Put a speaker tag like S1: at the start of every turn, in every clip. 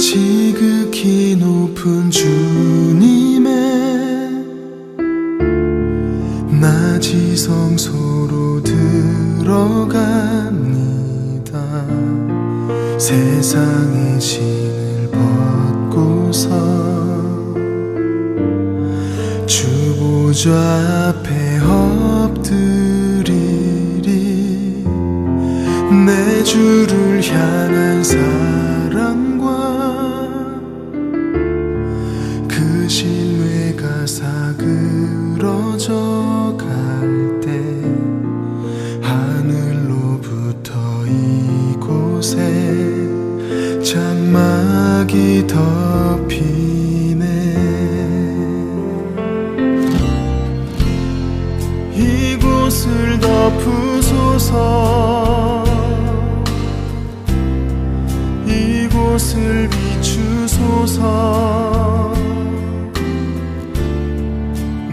S1: 지극히 높은 주님의 낮이 성소로 들어갑니다. 세상의 신을 벗고서 주 보좌 앞에 엎드리리. 내 주를 향한 사랑과 그 신뢰가 사그러져 갈 때 하늘로부터 이곳에 장막이 덮이네. 이곳을 덮으소서. 이곳을 비추소서.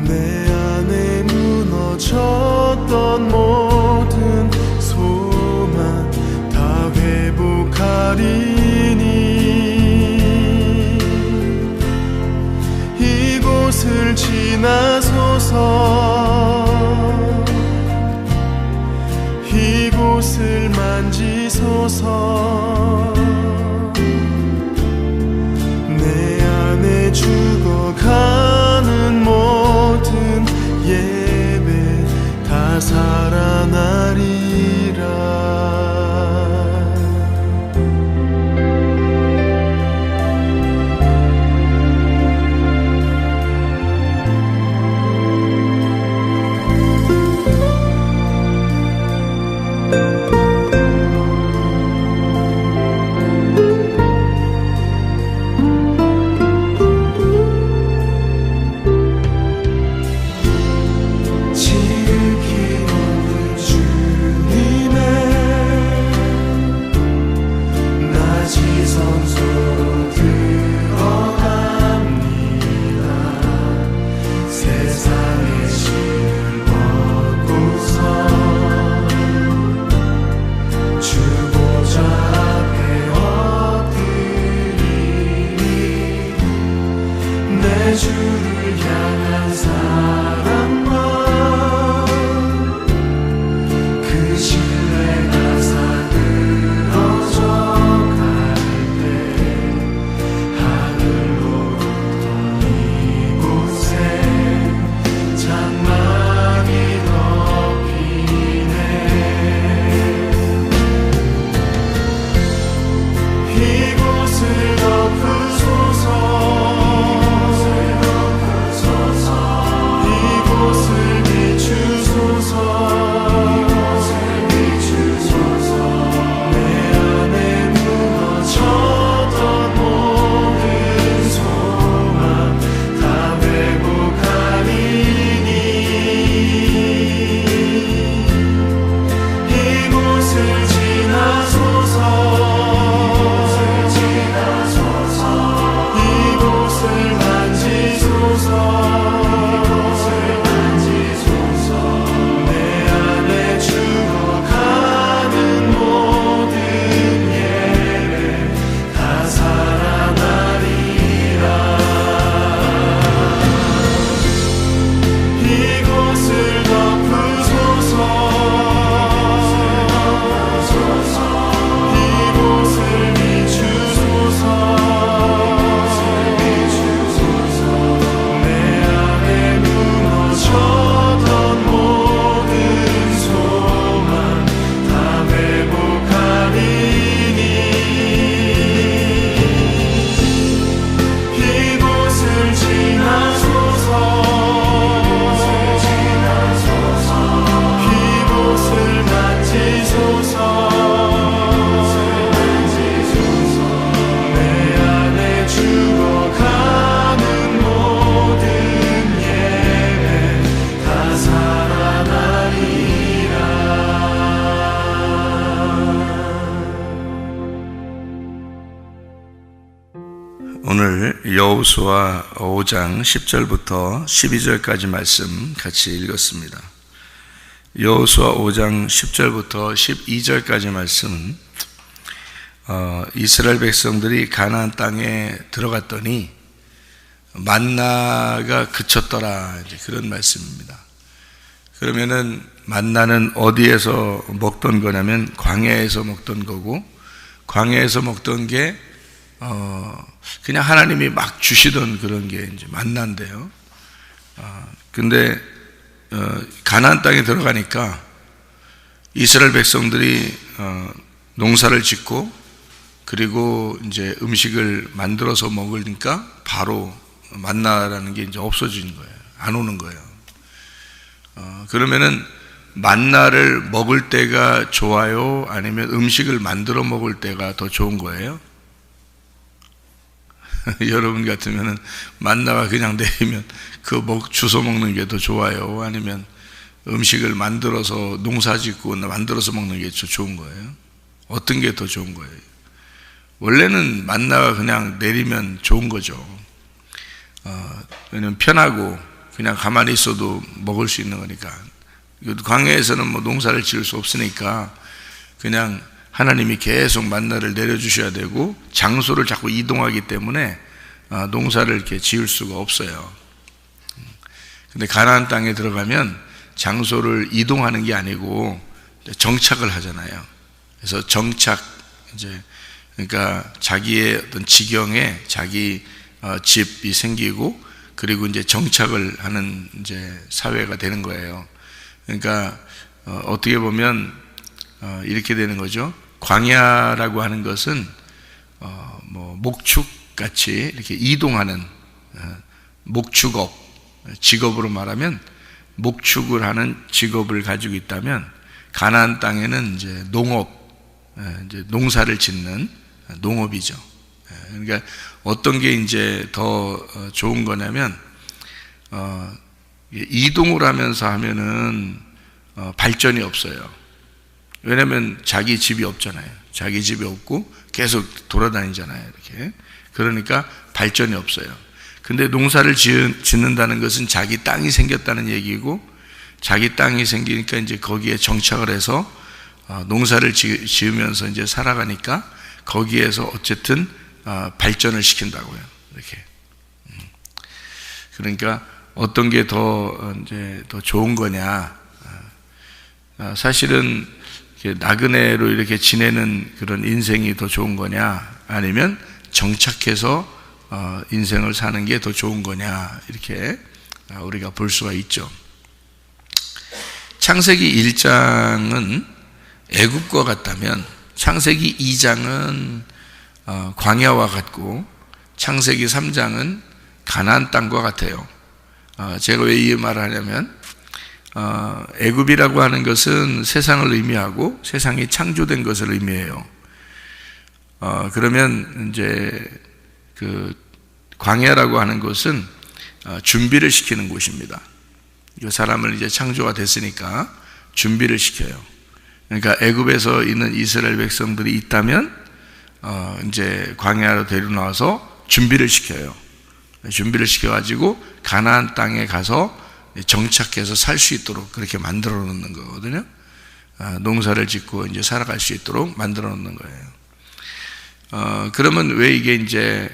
S1: 내 안에 무너졌던 모든 소망 다 회복하리니. 이곳을 지나소서. 이곳을 만지소서. 내 안에 죽어가는 모든 예배 다 살아나리라. 주를 향한 사랑과 그 신뢰가 사그러져 갈 때 하늘로부터 이곳에 장막이 덮이네. 이곳을 덮으소서.
S2: 오늘 여호수아 5장 10절부터 12절까지 말씀 같이 읽었습니다. 여호수아 5장 10절부터 12절까지 말씀은 이스라엘 백성들이 가나안 땅에 들어갔더니 만나가 그쳤더라, 이제 그런 말씀입니다. 그러면은 만나는 어디에서 먹던 거냐면 광야에서 먹던 거고, 광야에서 먹던 게 그냥 하나님이 막 주시던 그런 게 이제 만나인데요. 근데 가나안 땅에 들어가니까 이스라엘 백성들이 농사를 짓고 그리고 이제 음식을 만들어서 먹으니까 바로 만나라는 게 이제 없어진 거예요. 안 오는 거예요. 그러면은 만나를 먹을 때가 좋아요? 아니면 음식을 만들어 먹을 때가 더 좋은 거예요? 여러분 같으면은 만나가 그냥 내리면 주워 먹는 게 더 좋아요? 아니면 음식을 만들어서 농사 짓고 만들어서 먹는 게 더 좋은 거예요? 어떤 게 더 좋은 거예요? 원래는 만나가 그냥 내리면 좋은 거죠. 왜냐면 편하고 그냥 가만히 있어도 먹을 수 있는 거니까. 광야에서는 뭐 농사를 지을 수 없으니까 그냥 하나님이 계속 만나를 내려주셔야 되고 장소를 자꾸 이동하기 때문에 농사를 이렇게 지을 수가 없어요. 근데 가나안 땅에 들어가면 장소를 이동하는 게 아니고 정착을 하잖아요. 그래서 그러니까 자기의 어떤 지경에 자기 집이 생기고 그리고 이제 정착을 하는 이제 사회가 되는 거예요. 그러니까 어떻게 보면 이렇게 되는 거죠. 광야라고 하는 것은 뭐 목축 같이 이렇게 이동하는 목축업, 직업으로 말하면 목축을 하는 직업을 가지고 있다면 가나안 땅에는 이제 농업, 이제 농사를 짓는 농업이죠. 그러니까 어떤 게 이제 더 좋은 거냐면 이동을 하면서 하면은 발전이 없어요. 왜냐하면 자기 집이 없잖아요. 자기 집이 없고 계속 돌아다니잖아요. 이렇게. 그러니까 발전이 없어요. 근데 농사를 짓는다는 것은 자기 땅이 생겼다는 얘기고, 자기 땅이 생기니까 이제 거기에 정착을 해서 농사를 지으면서 이제 살아가니까 거기에서 어쨌든 발전을 시킨다고요. 이렇게. 그러니까 어떤 게 더 좋은 거냐? 사실은 나그네로 이렇게 지내는 그런 인생이 더 좋은 거냐? 아니면 정착해서 인생을 사는 게 더 좋은 거냐? 이렇게 우리가 볼 수가 있죠. 창세기 1장은 애굽과 같다면 창세기 2장은 광야와 같고 창세기 3장은 가나안 땅과 같아요. 제가 왜 이 말을 하냐면 애굽이라고 하는 것은 세상을 의미하고 세상이 창조된 것을 의미해요. 그러면 이제 그 광야라고 하는 것은 준비를 시키는 곳입니다. 이 사람을 이제 창조가 됐으니까 준비를 시켜요. 그러니까 애굽에서 있는 이스라엘 백성들이 있다면 이제 광야로 데려나와서 준비를 시켜요. 준비를 시켜가지고 가나안 땅에 가서 정착해서 살 수 있도록 그렇게 만들어 놓는 거거든요. 농사를 짓고 이제 살아갈 수 있도록 만들어 놓는 거예요. 그러면 왜 이게 이제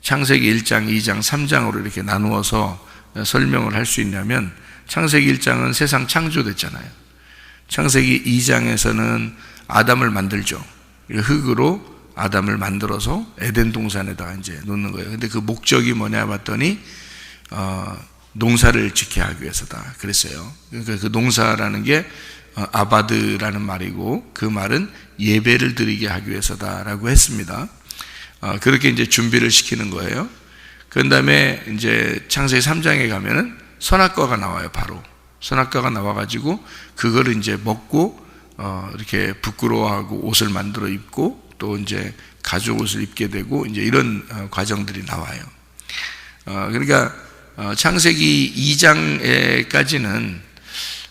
S2: 창세기 1장, 2장, 3장으로 이렇게 나누어서 설명을 할 수 있냐면, 창세기 1장은 세상 창조됐잖아요. 창세기 2장에서는 아담을 만들죠. 흙으로 아담을 만들어서 에덴 동산에다가 이제 놓는 거예요. 근데 그 목적이 뭐냐 봤더니 농사를 짓게 하기 위해서다 그랬어요. 그러니까 그 농사라는 게 아바드라는 말이고, 그 말은 예배를 드리게 하기 위해서다라고 했습니다. 그렇게 이제 준비를 시키는 거예요. 그 다음에 이제 창세기 3장에 가면은 선악과가 나와요. 바로 선악과가 나와가지고 그거를 이제 먹고 이렇게 부끄러워하고 옷을 만들어 입고 또 이제 가죽 옷을 입게 되고 이제 이런 과정들이 나와요. 그러니까 창세기 2장에까지는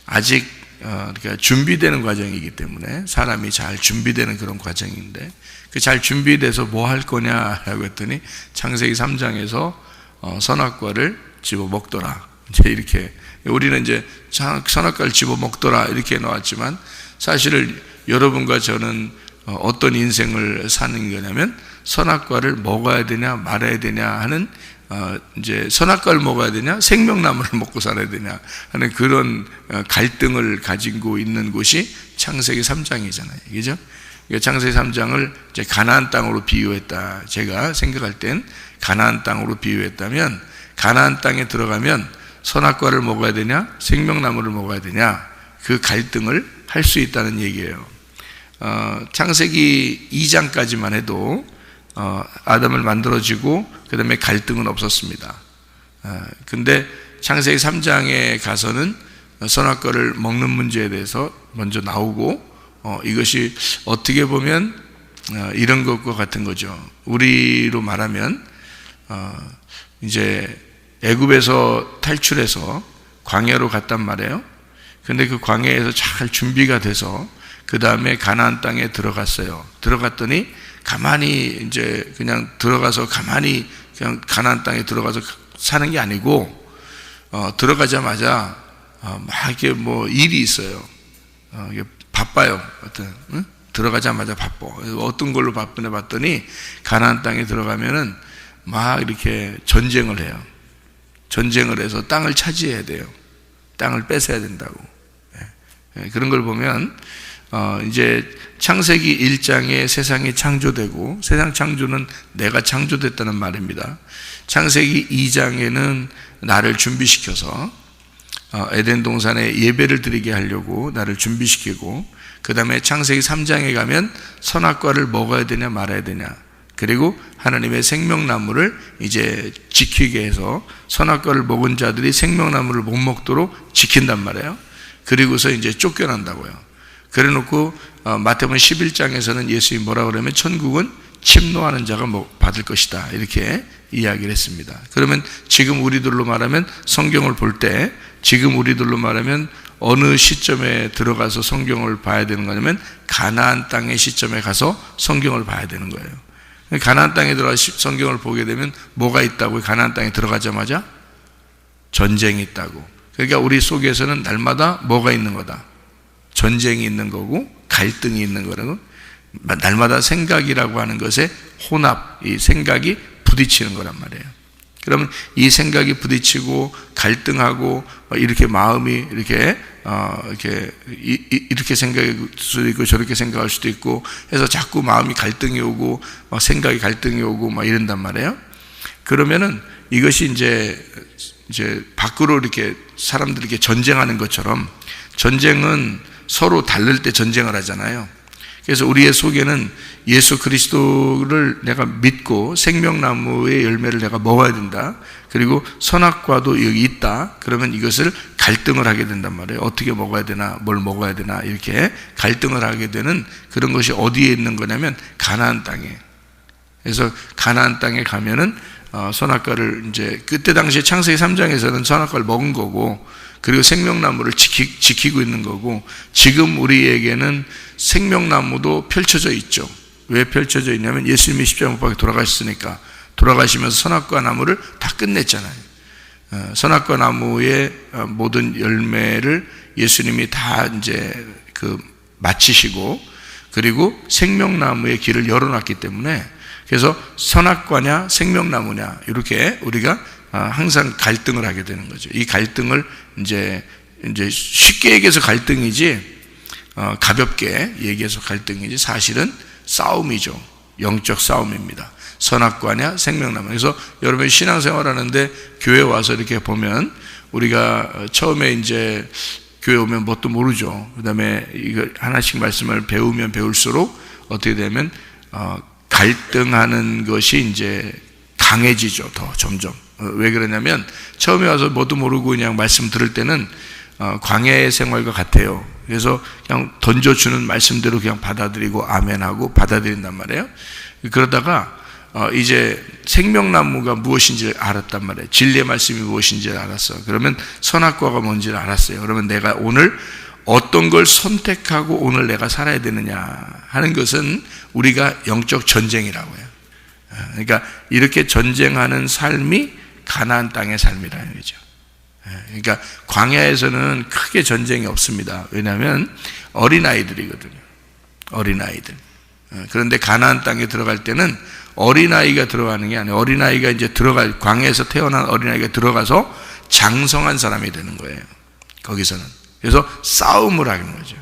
S2: 아직 그러니까 준비되는 과정이기 때문에 사람이 잘 준비되는 그런 과정인데, 그 잘 준비돼서 뭐 할 거냐라고 했더니 창세기 3장에서 선악과를 집어 먹더라. 이제 이렇게 우리는 이제 선악과를 집어 먹더라 이렇게 나왔지만, 사실은 여러분과 저는 어떤 인생을 사는 거냐면 선악과를 먹어야 되냐 말아야 되냐 하는 이제 선악과를 먹어야 되냐 생명나무를 먹고 살아야 되냐 하는 그런 갈등을 가지고 있는 곳이 창세기 3장이잖아요. 그죠? 창세기 3장을 이제 가나안 땅으로 비유했다. 제가 생각할 땐 가나안 땅으로 비유했다면 가나안 땅에 들어가면 선악과를 먹어야 되냐 생명나무를 먹어야 되냐 그 갈등을 할 수 있다는 얘기예요. 창세기 2장까지만 해도 아담을 만들어지고 그 다음에 갈등은 없었습니다. 근데 창세기 3장에 가서는 선악과를 먹는 문제에 대해서 먼저 나오고 이것이 어떻게 보면 이런 것과 같은 거죠. 우리로 말하면 이제 애굽에서 탈출해서 광야로 갔단 말이에요. 근데 그 광야에서 잘 준비가 돼서 그 다음에 가나안 땅에 들어갔어요. 들어갔더니 가만히 이제 그냥 들어가서 가만히 그냥 가나안 땅에 들어가서 사는 게 아니고 들어가자마자 막 이렇게 뭐 일이 있어요. 이게 바빠요. 응? 들어가자마자 바빠. 어떤 걸로 바쁘냐 봤더니 가나안 땅에 들어가면은 막 이렇게 전쟁을 해요. 전쟁을 해서 땅을 차지해야 돼요. 땅을 뺏어야 된다고. 그런 걸 보면 이제 창세기 1장에 세상이 창조되고 세상 창조는 내가 창조됐다는 말입니다. 창세기 2장에는 나를 준비시켜서 에덴 동산에 예배를 드리게 하려고 나를 준비시키고 그 다음에 창세기 3장에 가면 선악과를 먹어야 되냐 말아야 되냐 그리고 하나님의 생명나무를 이제 지키게 해서 선악과를 먹은 자들이 생명나무를 못 먹도록 지킨단 말이에요. 그리고서 이제 쫓겨난다고요. 그래 놓고 마태복음 11장에서는 예수님이 뭐라고 그러면 천국은 침노하는 자가 받을 것이다 이렇게 이야기를 했습니다. 그러면 지금 우리들로 말하면 성경을 볼 때 지금 우리들로 말하면 어느 시점에 들어가서 성경을 봐야 되는 거냐면 가나안 땅의 시점에 가서 성경을 봐야 되는 거예요. 가나안 땅에 들어가서 성경을 보게 되면 뭐가 있다고? 가나안 땅에 들어가자마자 전쟁이 있다고. 그러니까 우리 속에서는 날마다 뭐가 있는 거다? 전쟁이 있는 거고 갈등이 있는 거라고. 날마다 생각이라고 하는 것에 혼합, 이 생각이 부딪히는 거란 말이에요. 그러면 이 생각이 부딪히고 갈등하고 이렇게 마음이 이렇게 생각할 수도 있고 저렇게 생각할 수도 있고 해서 자꾸 마음이 갈등이 오고 막 생각이 갈등이 오고 막 이런단 말이에요. 그러면은 이것이 이제 밖으로 이렇게 사람들이 이렇게 전쟁하는 것처럼 전쟁은 서로 다를 때 전쟁을 하잖아요. 그래서 우리의 속에는 예수 그리스도를 내가 믿고 생명나무의 열매를 내가 먹어야 된다. 그리고 선악과도 여기 있다. 그러면 이것을 갈등을 하게 된단 말이에요. 어떻게 먹어야 되나, 뭘 먹어야 되나 이렇게 갈등을 하게 되는 그런 것이 어디에 있는 거냐면 가나안 땅에. 그래서 가나안 땅에 가면은 선악과를 이제 그때 당시에 창세기 3장에서는 선악과를 먹은 거고 그리고 생명나무를 지키고 있는 거고 지금 우리에게는 생명나무도 펼쳐져 있죠. 왜 펼쳐져 있냐면 예수님이 십자가 못 박혀 돌아가셨으니까 돌아가시면서 선악과 나무를 다 끝냈잖아요. 선악과 나무의 모든 열매를 예수님이 다 이제 마치시고 그리고 생명나무의 길을 열어놨기 때문에 그래서 선악과냐 생명나무냐 이렇게 우리가 항상 갈등을 하게 되는 거죠. 이 갈등을 이제 쉽게 얘기해서 갈등이지 가볍게 얘기해서 갈등이지 사실은 싸움이죠. 영적 싸움입니다. 선악과냐 생명나무. 그래서 여러분 신앙생활 하는데 교회 와서 이렇게 보면 우리가 처음에 이제 교회 오면 뭣도 모르죠. 그 다음에 이거 하나씩 말씀을 배우면 배울수록 어떻게 되면 갈등하는 것이 이제 강해지죠. 더 점점. 왜 그러냐면 처음에 와서 뭣도 모르고 그냥 말씀 들을 때는 광야의 생활과 같아요. 그래서 그냥 던져주는 말씀대로 그냥 받아들이고 아멘하고 받아들인단 말이에요. 그러다가 이제 생명나무가 무엇인지 알았단 말이에요. 진리의 말씀이 무엇인지 알았어. 그러면 선악과가 뭔지를 알았어요. 그러면 내가 오늘 어떤 걸 선택하고 오늘 내가 살아야 되느냐 하는 것은 우리가 영적 전쟁이라고 해요. 그러니까 이렇게 전쟁하는 삶이 가나안 땅의 삶이라는 거죠. 그러니까 광야에서는 크게 전쟁이 없습니다. 왜냐하면 어린아이들이거든요. 어린아이들. 그런데 가나안 땅에 들어갈 때는 어린아이가 들어가는 게 아니에요. 어린아이가 이제 광야에서 태어난 어린아이가 들어가서 장성한 사람이 되는 거예요. 거기서는. 그래서 싸움을 하는 거죠.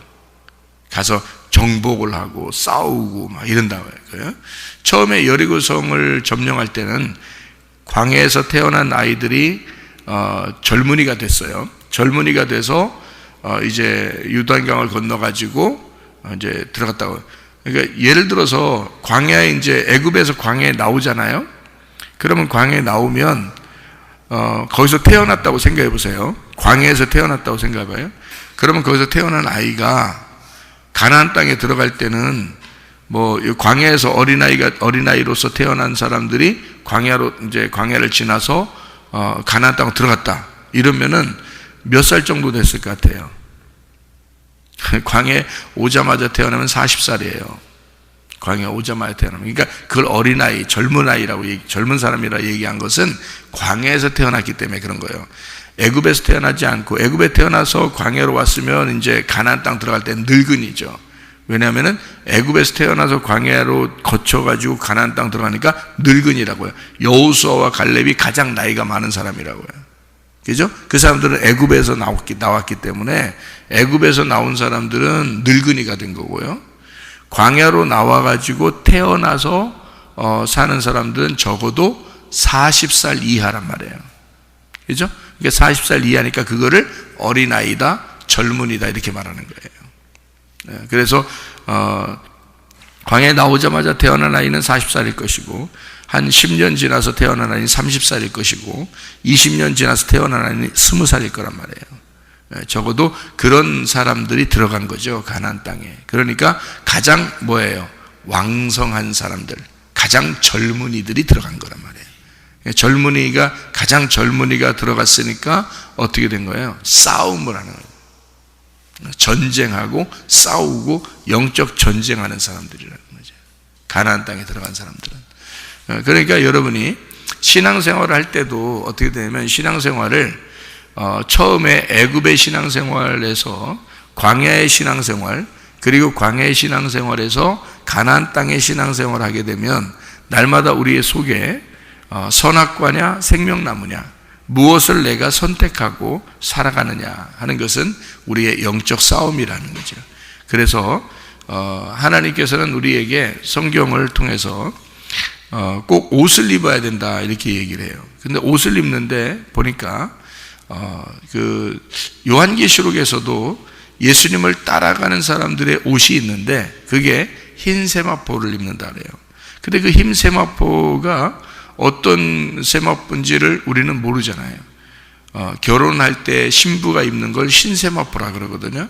S2: 가서 정복을 하고 싸우고 막 이런다고요. 처음에 여리고성을 점령할 때는 광야에서 태어난 아이들이 젊은이가 됐어요. 젊은이가 돼서 이제 요단강을 건너가지고 이제 들어갔다고. 그러니까 예를 들어서 광야에 이제 애굽에서 광야에 나오잖아요. 그러면 광야에 나오면 거기서 태어났다고 생각해 보세요. 광야에서 태어났다고 생각해 봐요. 그러면 거기서 태어난 아이가 가나안 땅에 들어갈 때는 뭐 광야에서 어린아이로서 태어난 사람들이 광야를 지나서 가나안 땅으로 들어갔다. 이러면은 몇 살 정도 됐을 것 같아요? 광야에 오자마자 태어나면 40살이에요. 광야에 오자마자 태어나면. 그러니까 그걸 어린아이, 젊은 사람이라 얘기한 것은 광야에서 태어났기 때문에 그런 거예요. 애굽에서 태어나지 않고, 애굽에 태어나서 광야로 왔으면 이제 가나안 땅 들어갈 때는 늙은이죠. 왜냐하면은 애굽에서 태어나서 광야로 거쳐가지고 가나안 땅 들어가니까 늙은이라고요. 여호수아와 갈렙이 가장 나이가 많은 사람이라고요. 그죠? 그 사람들은 애굽에서 나왔기 때문에 애굽에서 나온 사람들은 늙은이가 된 거고요. 광야로 나와가지고 태어나서 사는 사람들은 적어도 40살 이하란 말이에요. 그죠? 그러니까 40살 이하니까 그거를 어린아이다, 젊은이다 이렇게 말하는 거예요. 그래서 광야에 나오자마자 태어난 아이는 40살일 것이고, 한 10년 지나서 태어난 아이는 30살일 것이고, 20년 지나서 태어난 아이는 20살일 거란 말이에요. 적어도 그런 사람들이 들어간 거죠, 가나안 땅에. 그러니까 가장 뭐예요? 왕성한 사람들, 가장 젊은이들이 들어간 거란 말이에요. 가장 젊은이가 들어갔으니까 어떻게 된 거예요? 싸움을 하는 거예요. 전쟁하고 싸우고 영적 전쟁하는 사람들이라는 거죠. 가나안 땅에 들어간 사람들은. 그러니까 여러분이 신앙생활을 할 때도 어떻게 되냐면, 신앙생활을 처음에 애굽의 신앙생활에서 광야의 신앙생활, 그리고 광야의 신앙생활에서 가나안 땅의 신앙생활을 하게 되면 날마다 우리의 속에 선악과냐 생명나무냐, 무엇을 내가 선택하고 살아가느냐 하는 것은 우리의 영적 싸움이라는 거죠. 그래서 하나님께서는 우리에게 성경을 통해서 꼭 옷을 입어야 된다 이렇게 얘기를 해요. 근데 옷을 입는데 보니까 그 요한계시록에서도 예수님을 따라가는 사람들의 옷이 있는데 그게 흰 세마포를 입는다 그래요. 근데 그 흰 세마포가 어떤 세마포인지를 우리는 모르잖아요. 결혼할 때 신부가 입는 걸 흰 세마포라 그러거든요.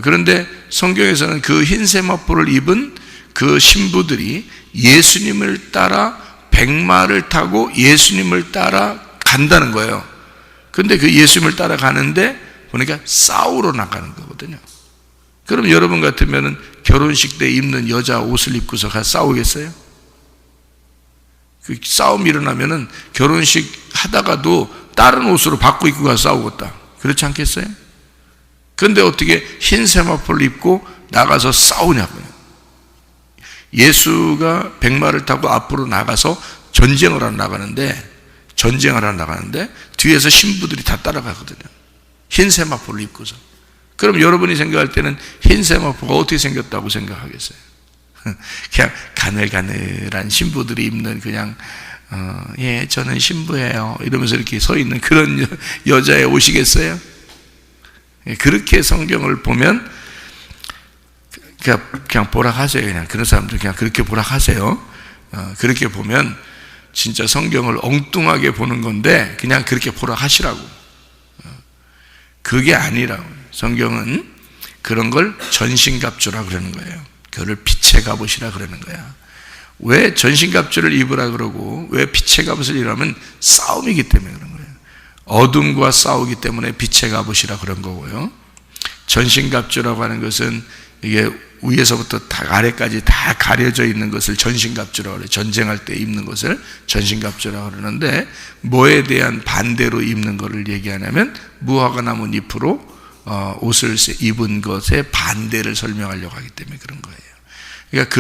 S2: 그런데 성경에서는 그 흰 세마포를 입은 그 신부들이 예수님을 따라 백마를 타고 예수님을 따라 간다는 거예요. 근데 그 예수님을 따라 가는데 보니까 싸우러 나가는 거거든요. 그럼 여러분 같으면은 결혼식 때 입는 여자 옷을 입고서 가서 싸우겠어요? 그 싸움 일어나면은 결혼식 하다가도 다른 옷으로 바꿔 입고 가서 싸우겠다. 그렇지 않겠어요? 그런데 어떻게 흰 세마포를 입고 나가서 싸우냐고요. 예수가 백마를 타고 앞으로 나가서 전쟁을 하러 나가는데 뒤에서 신부들이 다 따라가거든요. 흰 세마포를 입고서. 그럼 여러분이 생각할 때는 흰 세마포가 어떻게 생겼다고 생각하겠어요? 그냥 가늘가늘한 신부들이 입는 그냥 예, 저는 신부예요 이러면서 이렇게 서 있는 그런 여자의 옷이겠어요? 그렇게 성경을 보면 그냥 보락하세요. 그냥 그런 사람들 그냥 그렇게 보락하세요. 그렇게 보면 진짜 성경을 엉뚱하게 보는 건데 그냥 그렇게 보락하시라고. 그게 아니라고. 성경은 그런 걸 전신갑주라 그러는 거예요. 그거를 빛의 갑옷이라 그러는 거야. 왜 전신갑주를 입으라 그러고 왜 빛의 갑옷을 입으라면 싸움이기 때문에 그런 거예요. 어둠과 싸우기 때문에 빛의 갑옷이라 그런 거고요. 전신갑주라고 하는 것은 이게 위에서부터 다 아래까지 다 가려져 있는 것을 전신갑주라고 그래요. 전쟁할 때 입는 것을 전신갑주라고 그러는데 뭐에 대한 반대로 입는 것을 얘기하냐면 무화과 나무 잎으로 옷을 입은 것의 반대를 설명하려고 하기 때문에 그런 거예요. 그러니까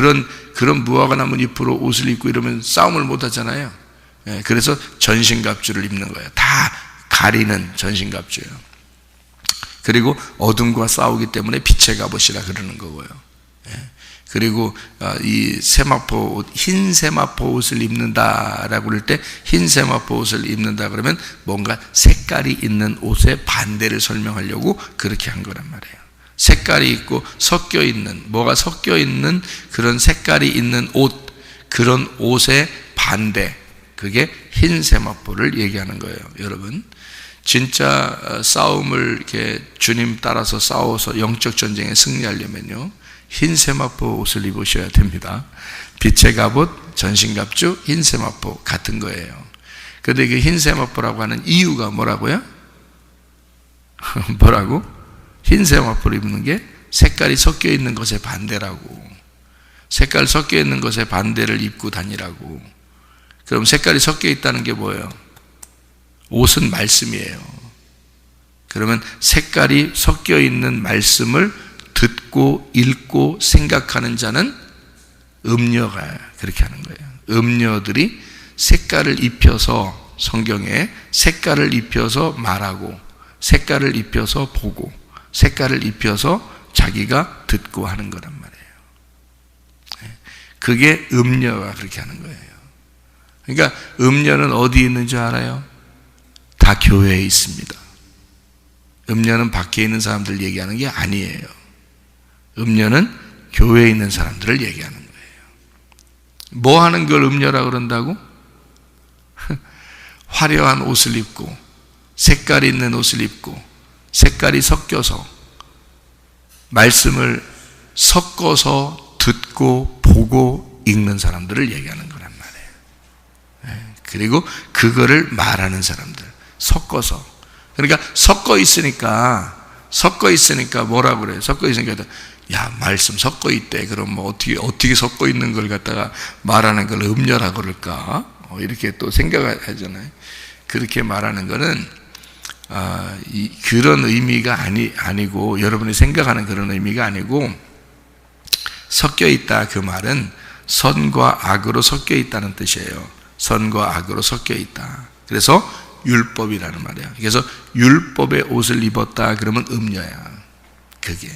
S2: 그런 무화과 나무 잎으로 옷을 입고 이러면 싸움을 못 하잖아요. 그래서 전신갑주를 입는 거예요. 다 가리는 전신갑주예요. 그리고 어둠과 싸우기 때문에 빛의 갑옷이라 그러는 거고요. 그리고 이 세마포 옷, 흰 세마포 옷을 입는다라고 그럴 때 흰 세마포 옷을 입는다 그러면 뭔가 색깔이 있는 옷의 반대를 설명하려고 그렇게 한 거란 말이에요. 색깔이 있고 섞여 있는, 뭐가 섞여 있는 그런 색깔이 있는 옷, 그런 옷의 반대, 그게 흰 세마포를 얘기하는 거예요. 여러분, 진짜 싸움을 이렇게 주님 따라서 싸워서 영적 전쟁에 승리하려면요, 흰 세마포 옷을 입으셔야 됩니다. 빛의 갑옷, 전신갑주, 흰 세마포 같은 거예요. 그런데 이게 흰 세마포라고 하는 이유가 뭐라고요? 뭐라고? 흰 세마포를 입는 게 색깔이 섞여 있는 것의 반대라고. 색깔 섞여 있는 것의 반대를 입고 다니라고. 그럼 색깔이 섞여 있다는 게 뭐예요? 옷은 말씀이에요. 그러면 색깔이 섞여 있는 말씀을 듣고 읽고 생각하는 자는 음녀가 그렇게 하는 거예요. 음녀들이 색깔을 입혀서, 성경에 색깔을 입혀서 말하고, 색깔을 입혀서 보고, 색깔을 입혀서 자기가 듣고 하는 거란 말이에요. 그게 음녀가 그렇게 하는 거예요. 그러니까 음녀는 어디 있는 줄 알아요? 다 교회에 있습니다. 음녀는 밖에 있는 사람들 얘기하는 게 아니에요. 음녀는 교회에 있는 사람들을 얘기하는 거예요. 뭐 하는 걸 음녀라고 그런다고? 화려한 옷을 입고, 색깔 있는 옷을 입고, 색깔이 섞여서 말씀을 섞어서 듣고 보고 읽는 사람들을 얘기하는 거란 말이에요. 그리고 그거를 말하는 사람들, 섞어서. 그러니까 섞어 있으니까 뭐라고 그래요? 섞어 있으니까, 야, 말씀 섞어 있대. 그럼 뭐 어떻게 섞어 있는 걸 갖다가 말하는 걸 음녀라고 그럴까? 이렇게 또 생각을 하잖아요. 그렇게 말하는 거는 그런 의미가 아니고, 여러분이 생각하는 그런 의미가 아니고, 섞여 있다, 그 말은 선과 악으로 섞여 있다는 뜻이에요. 선과 악으로 섞여 있다. 그래서 율법이라는 말이에요. 그래서 율법의 옷을 입었다 그러면 음녀야, 그게.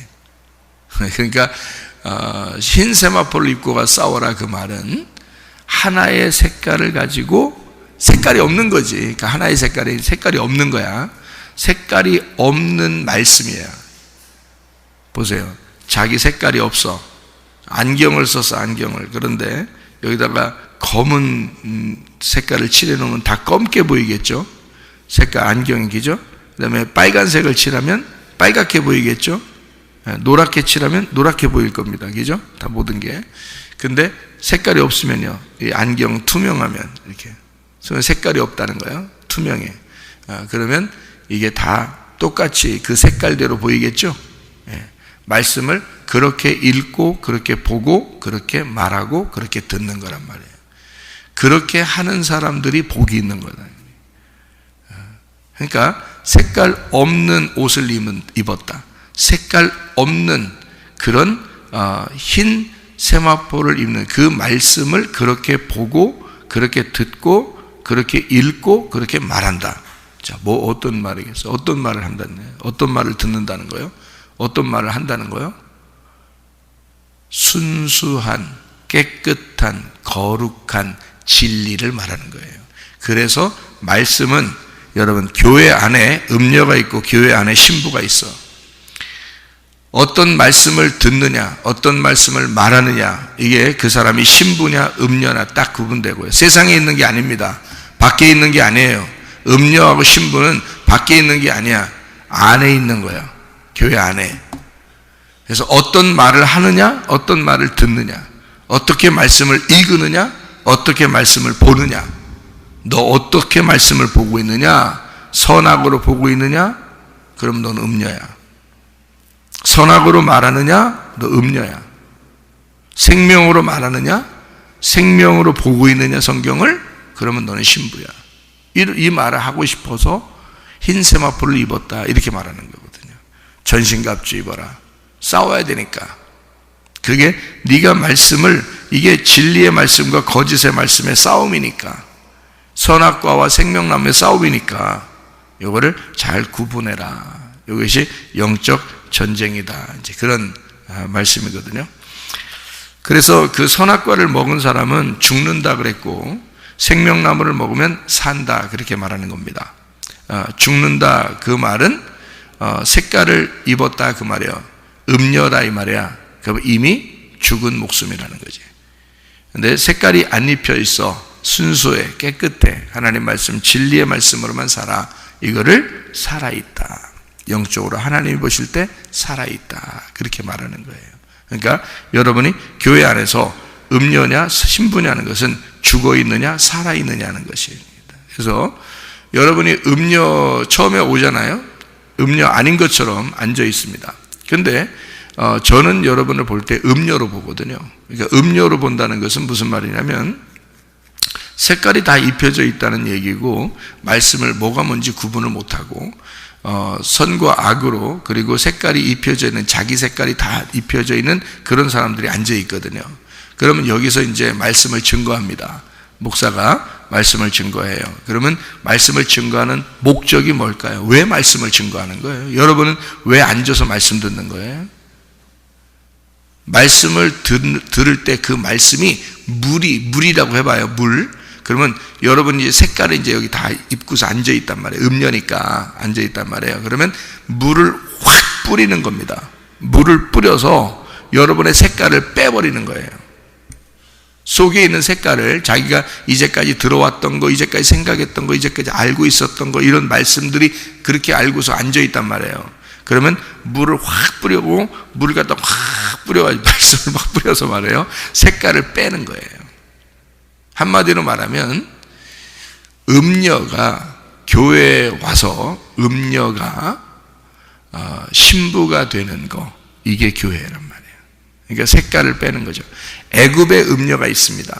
S2: 그러니까 흰 세마포를 입고가 싸워라, 그 말은 하나의 색깔을 가지고, 색깔이 없는 거지. 그러니까 하나의 색깔이 없는 거야. 색깔이 없는 말씀이에요. 보세요. 자기 색깔이 없어. 안경을 썼어, 안경을. 그런데 여기다가 검은 색깔을 칠해놓으면 다 검게 보이겠죠? 색깔, 안경이, 그죠? 그 다음에 빨간색을 칠하면 빨갛게 보이겠죠? 노랗게 칠하면 노랗게 보일 겁니다. 그죠? 다 모든 게. 근데 색깔이 없으면요, 이 안경 투명하면 이렇게 색깔이 없다는 거예요. 투명해. 그러면 이게 다 똑같이 그 색깔대로 보이겠죠? 말씀을 그렇게 읽고, 그렇게 보고, 그렇게 말하고, 그렇게 듣는 거란 말이에요. 그렇게 하는 사람들이 복이 있는 거다. 그러니까 색깔 없는 옷을 입었다. 색깔 없는 그런 흰 세마포를 입는 그 말씀을 그렇게 보고, 그렇게 듣고, 그렇게 읽고, 그렇게 말한다. 자, 뭐 어떤 말이겠어? 어떤 말을 한다는 거예요? 어떤 말을 듣는다는 거예요? 어떤 말을 한다는 거예요? 순수한, 깨끗한, 거룩한 진리를 말하는 거예요. 그래서 말씀은, 여러분, 교회 안에 음녀가 있고 교회 안에 신부가 있어. 어떤 말씀을 듣느냐, 어떤 말씀을 말하느냐, 이게 그 사람이 신부냐 음녀냐 딱 구분되고요. 세상에 있는 게 아닙니다. 밖에 있는 게 아니에요. 음녀하고 신부는 밖에 있는 게 아니야. 안에 있는 거야. 교회 안에. 그래서 어떤 말을 하느냐, 어떤 말을 듣느냐, 어떻게 말씀을 읽느냐, 어떻게 말씀을 보느냐. 너 어떻게 말씀을 보고 있느냐? 선악으로 보고 있느냐? 그럼 넌 음녀야. 선악으로 말하느냐? 너 음녀야. 생명으로 말하느냐? 생명으로 보고 있느냐, 성경을? 그러면 너는 신부야. 이 말을 하고 싶어서 흰 세마포를 입었다, 이렇게 말하는 거거든요. 전신갑주 입어라. 싸워야 되니까. 그게 네가 말씀을, 이게 진리의 말씀과 거짓의 말씀의 싸움이니까, 선악과와 생명나무의 싸움이니까 이거를 잘 구분해라. 이것이 영적 전쟁이다. 이제 그런 말씀이거든요. 그래서 그 선악과를 먹은 사람은 죽는다 그랬고, 생명나무를 먹으면 산다 그렇게 말하는 겁니다. 죽는다 그 말은 색깔을 입었다 그 말이에요. 음녀다 이 말이야. 그럼 이미 죽은 목숨이라는 거지. 근데 색깔이 안 입혀 있어. 순수해, 깨끗해. 하나님 말씀, 진리의 말씀으로만 살아. 이거를 살아있다. 영적으로 하나님이 보실 때 살아있다. 그렇게 말하는 거예요. 그러니까 여러분이 교회 안에서 음녀냐 신부냐는 것은 죽어있느냐 살아있느냐는 것입니다. 그래서 여러분이 음녀 처음에 오잖아요. 음녀 아닌 것처럼 앉아 있습니다. 근데 저는 여러분을 볼 때 음녀로 보거든요. 그러니까 음녀로 본다는 것은 무슨 말이냐면 색깔이 다 입혀져 있다는 얘기고, 말씀을 뭐가 뭔지 구분을 못하고 선과 악으로, 그리고 색깔이 입혀져 있는, 자기 색깔이 다 입혀져 있는 그런 사람들이 앉아 있거든요. 그러면 여기서 이제 말씀을 증거합니다. 목사가 말씀을 증거해요. 그러면 말씀을 증거하는 목적이 뭘까요? 왜 말씀을 증거하는 거예요? 여러분은 왜 앉아서 말씀 듣는 거예요? 말씀을 들을 때 그 말씀이 물이라고 해봐요. 물. 그러면 여러분이 색깔을 이제 여기 다 입고서 앉아있단 말이에요. 음녀니까 앉아있단 말이에요. 그러면 물을 확 뿌리는 겁니다. 물을 뿌려서 여러분의 색깔을 빼버리는 거예요. 속에 있는 색깔을, 자기가 이제까지 들어왔던 거, 이제까지 생각했던 거, 이제까지 알고 있었던 거, 이런 말씀들이 그렇게 알고서 앉아있단 말이에요. 그러면 물을 확 뿌리고, 물을 갖다 확 뿌려가지고 말씀을 막 뿌려서 말해요. 색깔을 빼는 거예요. 한마디로 말하면 음녀가 교회에 와서 음녀가 신부가 되는 거, 이게 교회란 말이에요. 그러니까 색깔을 빼는 거죠. 애굽에 음녀가 있습니다.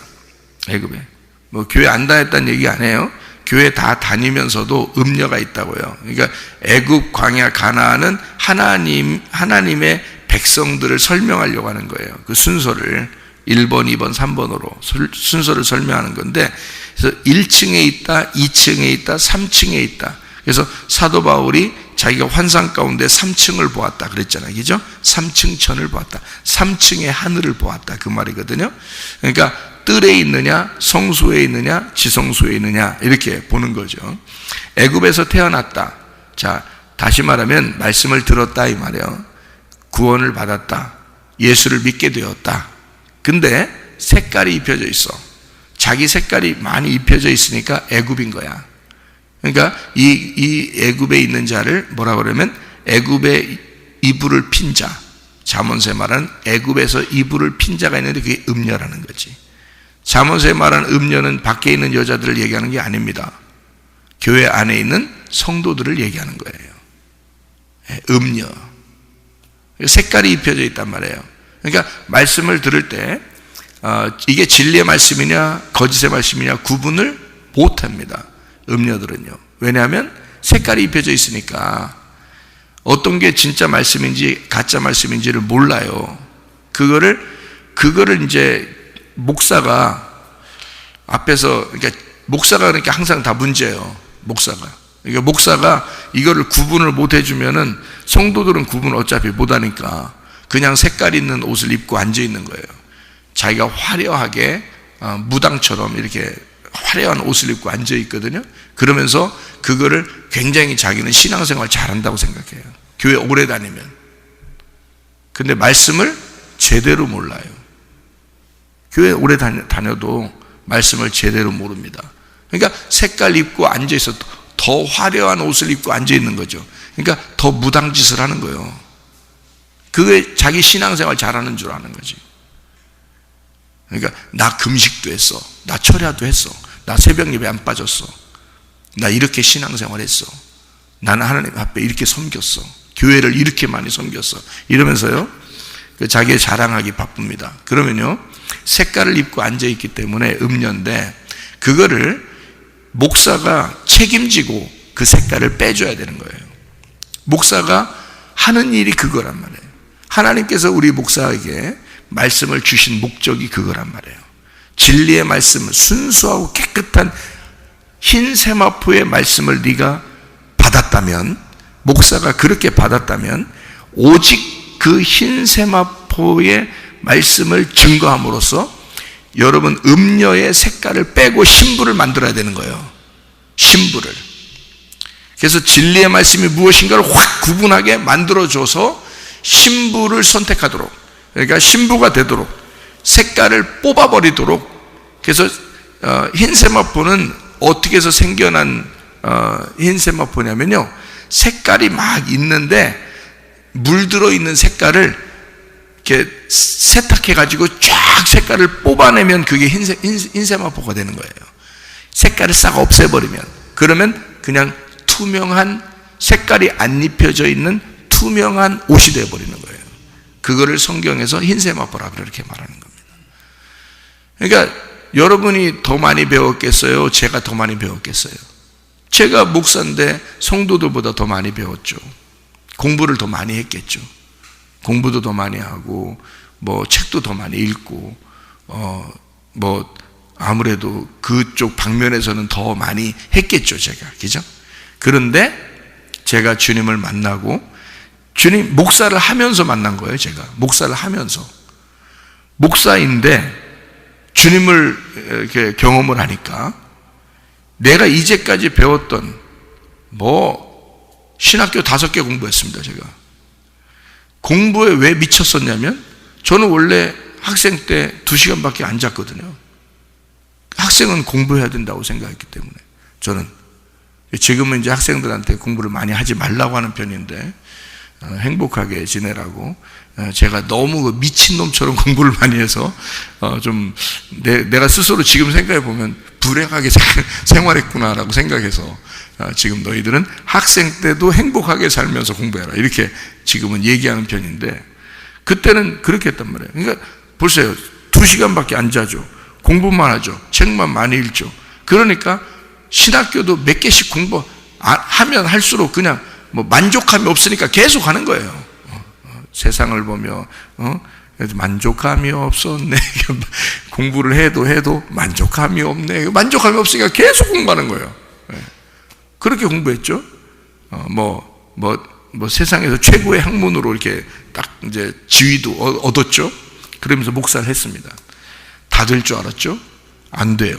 S2: 애굽에 뭐 교회 안 다녔다는 얘기 안 해요. 교회 다 다니면서도 음녀가 있다고요. 그러니까 애굽, 광야, 가나안은 하나님의 백성들을 설명하려고 하는 거예요. 그 순서를 1번, 2번, 3번으로 순서를 설명하는 건데, 그래서 1층에 있다, 2층에 있다, 3층에 있다. 그래서 사도 바울이 자기가 환상 가운데 3층을 보았다 그랬잖아요. 그죠? 3층 천을 보았다. 3층의 하늘을 보았다. 그 말이거든요. 그러니까 뜰에 있느냐, 성소에 있느냐, 지성소에 있느냐, 이렇게 보는 거죠. 애굽에서 태어났다. 자, 다시 말하면 말씀을 들었다 이 말이에요. 구원을 받았다. 예수를 믿게 되었다. 근데 색깔이 입혀져 있어. 자기 색깔이 많이 입혀져 있으니까 애굽인 거야. 그러니까 이 애굽에 있는 자를 뭐라 그러면 애굽의 이불을 핀 자. 잠언서에 말하는 애굽에서 이불을 핀 자가 있는데 그게 음녀라는 거지. 잠언서에 말하는 음녀는 밖에 있는 여자들을 얘기하는 게 아닙니다. 교회 안에 있는 성도들을 얘기하는 거예요. 음녀. 색깔이 입혀져 있단 말이에요. 그러니까 말씀을 들을 때 이게 진리의 말씀이냐 거짓의 말씀이냐 구분을 못합니다. 음녀들은요. 왜냐하면 색깔이 입혀져 있으니까 어떤 게 진짜 말씀인지 가짜 말씀인지를 몰라요. 그거를 이제 목사가 앞에서, 그러니까 목사가 그러니까 항상 다 문제예요. 그러니까 목사가 이거를 구분을 못 해주면은 성도들은 구분을 어차피 못 하니까 그냥 색깔 있는 옷을 입고 앉아 있는 거예요. 자기가 화려하게 무당처럼 이렇게 화려한 옷을 입고 앉아 있거든요. 그러면서 그거를 굉장히 자기는 신앙생활 잘한다고 생각해요. 교회 오래 다니면. 근데 말씀을 제대로 몰라요. 교회 오래 다녀도 말씀을 제대로 모릅니다. 그러니까 색깔 입고 앉아 있어 더 화려한 옷을 입고 앉아 있는 거죠. 그러니까 더 무당짓을 하는 거예요. 그게 자기 신앙생활 잘하는 줄 아는 거지. 그러니까 나 금식도 했어. 나 철야도 했어. 나 새벽 예배 안 빠졌어. 나 이렇게 신앙생활 했어. 나는 하나님 앞에 이렇게 섬겼어. 교회를 이렇게 많이 섬겼어. 이러면서요, 자기의 자랑하기 바쁩니다. 그러면요, 색깔을 입고 앉아있기 때문에 음녀인데, 그거를 목사가 책임지고 그 색깔을 빼줘야 되는 거예요. 목사가 하는 일이 그거란 말이에요. 하나님께서 우리 목사에게 말씀을 주신 목적이 그거란 말이에요. 진리의 말씀은 순수하고 깨끗한 흰 세마포의 말씀을 네가 받았다면, 목사가 그렇게 받았다면 오직 그 흰 세마포의 말씀을 증거함으로써 여러분 음녀의 색깔을 빼고 신부를 만들어야 되는 거예요. 신부를. 그래서 진리의 말씀이 무엇인가를 확 구분하게 만들어줘서 신부를 선택하도록, 그러니까 신부가 되도록 색깔을 뽑아버리도록. 그래서 흰 세마포는 어떻게 해서 생겨난 흰 세마포냐면요, 색깔이 막 있는데 물들어 있는 색깔을 이렇게 세탁해 가지고 쫙 색깔을 뽑아내면 그게 흰 세마포가 되는 거예요. 색깔을 싹 없애버리면, 그러면 그냥 투명한, 색깔이 안 입혀져 있는 투명한 옷이 되어버리는 거예요. 그거를 성경에서 흰 세마포라고 이렇게 말하는 겁니다. 그러니까 여러분이 더 많이 배웠겠어요? 제가 더 많이 배웠겠어요? 제가 목사인데 성도들보다 더 많이 배웠죠. 공부를 더 많이 했겠죠. 공부도 더 많이 하고, 뭐 책도 더 많이 읽고, 뭐 아무래도 그쪽 방면에서는 더 많이 했겠죠, 제가. 그죠? 그런데 제가 주님을 만나고, 주님 목사를 하면서 만난 거예요. 제가 목사를 하면서, 목사인데 주님을 이렇게 경험을 하니까 내가 이제까지 배웠던 신학교 5개 공부했습니다. 제가 공부에 왜 미쳤었냐면, 저는 원래 학생 때 2시간밖에 안 잤거든요. 학생은 공부해야 된다고 생각했기 때문에. 저는 지금은 이제 학생들한테 공부를 많이 하지 말라고 하는 편인데, 행복하게 지내라고. 제가 너무 미친놈처럼 공부를 많이 해서 좀 내가 스스로 지금 생각해 보면 불행하게 생활했구나라고 생각해서, 지금 너희들은 학생 때도 행복하게 살면서 공부해라, 이렇게 지금은 얘기하는 편인데, 그때는 그렇게 했단 말이에요. 그러니까 보세요, 2시간밖에 안 자죠. 공부만 하죠. 책만 많이 읽죠. 그러니까 신학교도 몇 개씩 공부하면 할수록 그냥 만족감이 없으니까 계속 하는 거예요. 세상을 보며 만족감이 없었네. 공부를 해도 만족감이 없네. 만족감이 없으니까 계속 공부하는 거예요. 그렇게 공부했죠. 세상에서 최고의 학문으로 이렇게 딱 이제 지위도 얻었죠. 그러면서 목사를 했습니다. 다 될 줄 알았죠? 안 돼요.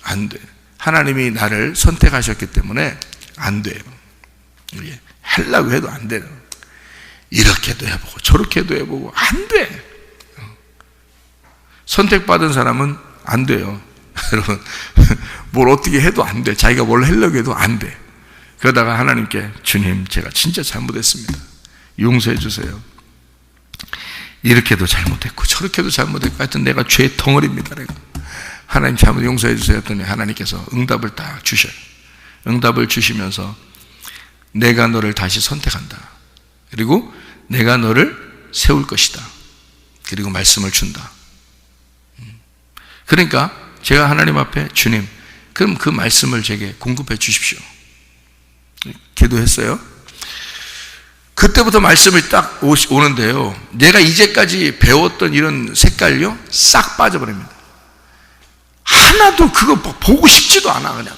S2: 안 돼. 하나님이 나를 선택하셨기 때문에 안 돼요. 하려고 해도 안 돼요. 이렇게도 해보고 저렇게도 해보고 안 돼. 선택받은 사람은 안 돼요. 여러분, 뭘 어떻게 해도 안 돼. 자기가 뭘 하려고 해도 안 돼. 그러다가 하나님께, 주님, 제가 진짜 잘못했습니다. 용서해 주세요. 이렇게도 잘못했고 저렇게도 잘못했고 하여튼 내가 죄의 덩어리입니다. 내가. 하나님 잘못 용서해 주세요 했더니 하나님께서 응답을 딱 주셔요. 응답을 주시면서 내가 너를 다시 선택한다. 그리고 내가 너를 세울 것이다. 그리고 말씀을 준다. 그러니까 제가 하나님 앞에, 주님, 그럼 그 말씀을 제게 공급해 주십시오. 기도했어요. 그때부터 말씀이 딱 오는데요, 내가 이제까지 배웠던 이런 색깔요 싹 빠져버립니다. 하나도 그거 보고 싶지도 않아. 그냥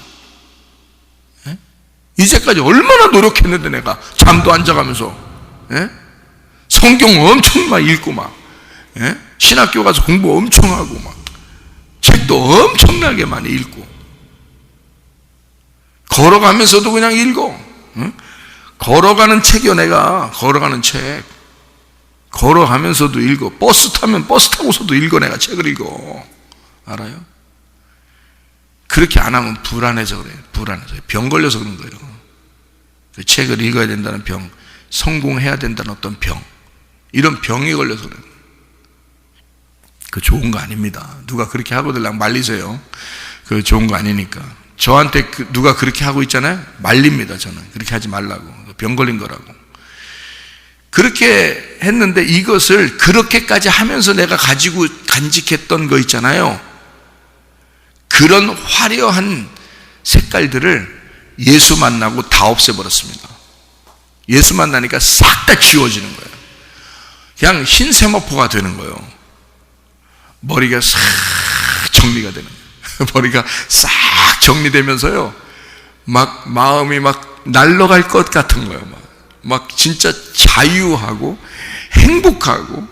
S2: 이제까지 얼마나 노력했는데, 내가 잠도 안 자가면서 성경 엄청 막 읽고 막 신학교 가서 공부 엄청 하고 막 책도 엄청나게 많이 읽고, 걸어가면서도 그냥 읽어. 걸어가는 책이요. 내가 걸어가는 책 걸어가면서도 읽어. 버스 타면 버스 타고서도 읽어. 내가 책을 읽어. 알아요? 그렇게 안 하면 불안해서 그래요. 불안해서. 병 걸려서 그런 거예요. 그 책을 읽어야 된다는 병, 성공해야 된다는 어떤 병, 이런 병이 걸려서 그래요. 그 좋은 거 아닙니다. 누가 그렇게 하고들 말리세요. 그 좋은 거 아니니까. 저한테 누가 그렇게 하고 있잖아요. 말립니다. 저는 그렇게 하지 말라고. 병 걸린 거라고. 그렇게 했는데, 이것을 그렇게까지 하면서 내가 가지고 간직했던 거 있잖아요. 그런 화려한 색깔들을 예수 만나고 다 없애버렸습니다. 예수 만나니까 싹 다 지워지는 거예요. 그냥 흰 세마포가 되는 거예요. 머리가 싹 정리가 되는 거예요. 머리가 싹 정리되면서요, 막 마음이 막 날아갈 것 같은 거예요. 막 진짜 자유하고 행복하고